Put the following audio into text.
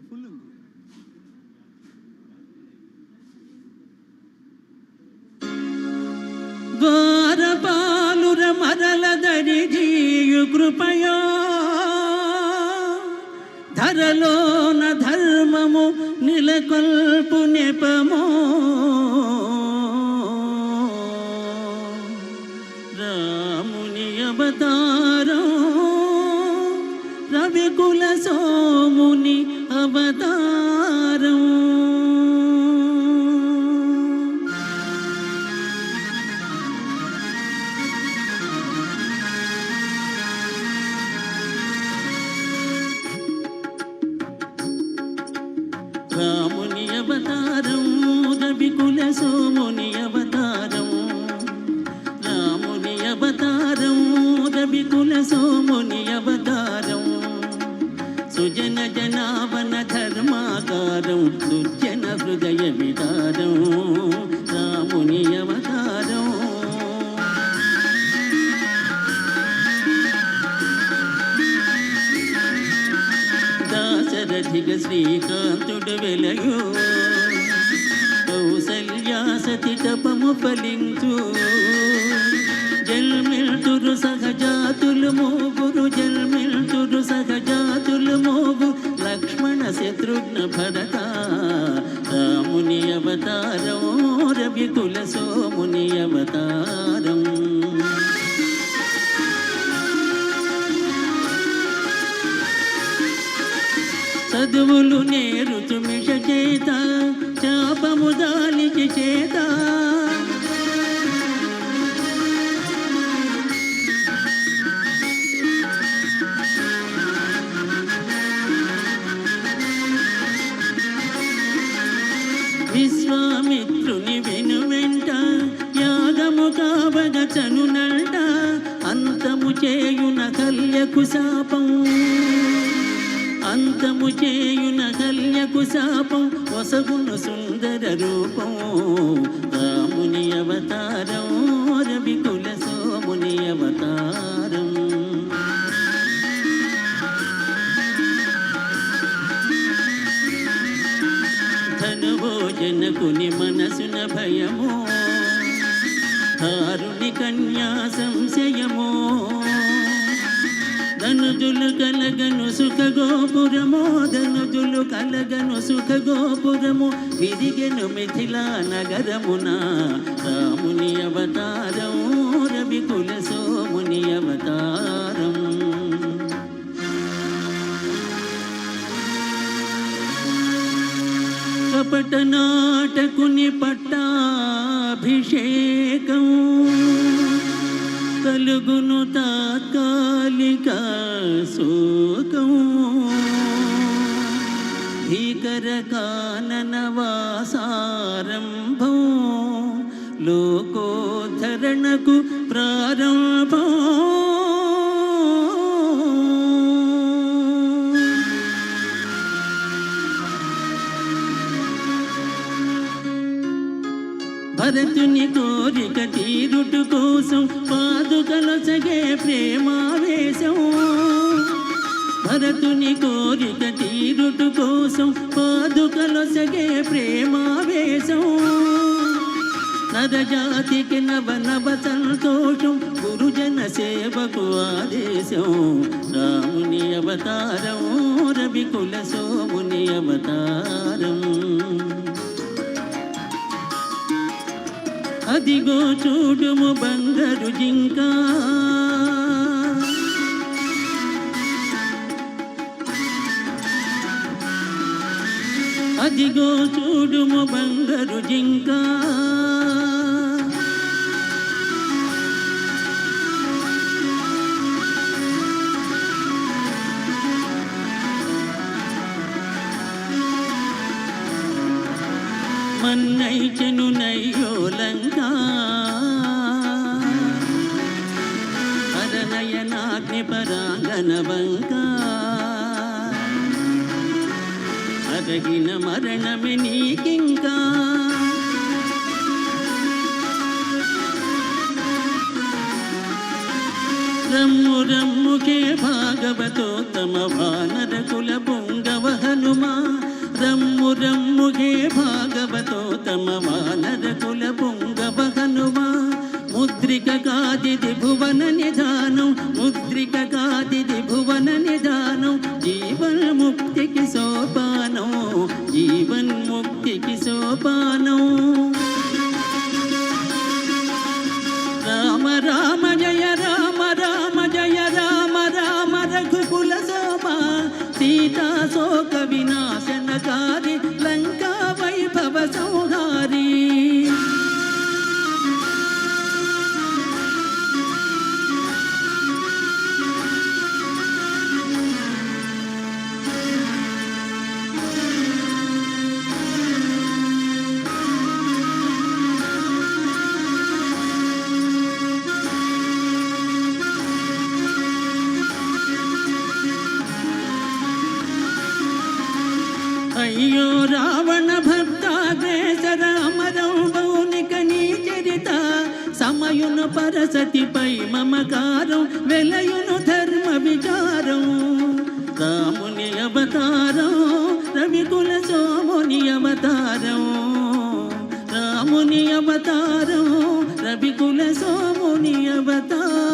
full ద్వారపాలుర మరలదరి జీయు కృపయో ధరలోన ధర్మము నిలకొల్పు నెపమో రాముని అవతారం రవికుల సోముని అవతారం రాముని అవతారం రవికుల సోముని అవతారం రాముని అవతారం రవికుల సోముని అవతారం సుజన జనావన ధర్మాకారం దుర్జన హృదయ విదారం రాముని అవతారం దాశరథిగ శ్రీకాంతుడు వెలయో కౌసల్యాసతి తపము ఫలించు జన్మిల్తురు సహజాతులు మోగురు జన్మిల్తురు సహజాతులు మోగు లక్ష్మణ శత్రుఘ్న భరత రాముని అవతారం రవికుల సోముని అవతారం చదువులు నేరుచు మిష చేత చాపము దానికి చేత విశ్వామిత్రుని వెనువెంట యాగము కావగ చనునంట అంతము చేయున కల్యకు శాపం అంతము చేయున కల్యకు శాపం వసగును సుందర రూపం రాముని అవతారం రవికుల సోముని అవతారం ధనువో జనకుని మనసున భయమో హారుని కన్యా సంశయమో ధనుజులు కలగను సుఖ గోపురమో ధనుజులు కలగను సుఖ గోపురము విరిగెను మిథిలా నగరమున రాముని అవతారం రవికుల సోముని అవతారం కపట నాటకుని పట్టాభిషేకం కలుగును తాత్కాలిక శోకం భీకర కానన వాసారంభం లోకోద్ధరణకు ప్రారంభం భరతుని కోరిక తీరుటు కోసం పాదుకలొసగే ప్రేమావేశం భరతుని కోరిక తీరుటు కోసం పాదుకలొసగే ప్రేమావేశం నరజాతికి నవ నవ సంతోషం గురుజన సేవకు ఆదేశం రాముని అవతారం రవికుల సోముని అవతారం అదిగో చూడుము బంగారు జింక అదిగో చూడుము బంగారు జింక మన్నైచెను నయ్యో లంక హరనయనాగ్ని పరాంగన వంక అరగిన మరణమే నీకింకా రమ్ము రమ్ముకే భాగవతోత్తమ వానర కుల పుంగవ హనుమా రమ్ము రమ్ముగే భాగవతోత్తమ వానర కుల పుంగవ హనుమా ముద్రిక కాదిది భువన నిధానం ముద్రిక కాదిది భువన నిధానం జీవన్ ముక్తికి సోపానం జీవన్ ముక్తికి సోపానం రామ రామ జయ రామ రామ జయ రామ రామ రఘుకుల శోభ సీతా శోక వినాశనకారి లంకా వైభవ సంహారి అయ్యో రావణ భక్తాగ్రేసర అమరం బౌనిక నీ చరిత సమయును పరసతిపై మమకారం వెలయును ధర్మ విచారం రాముని అవతారం రవికుల సోముని అవతారం రాముని అవతారం రవికుల సోముని అవతారం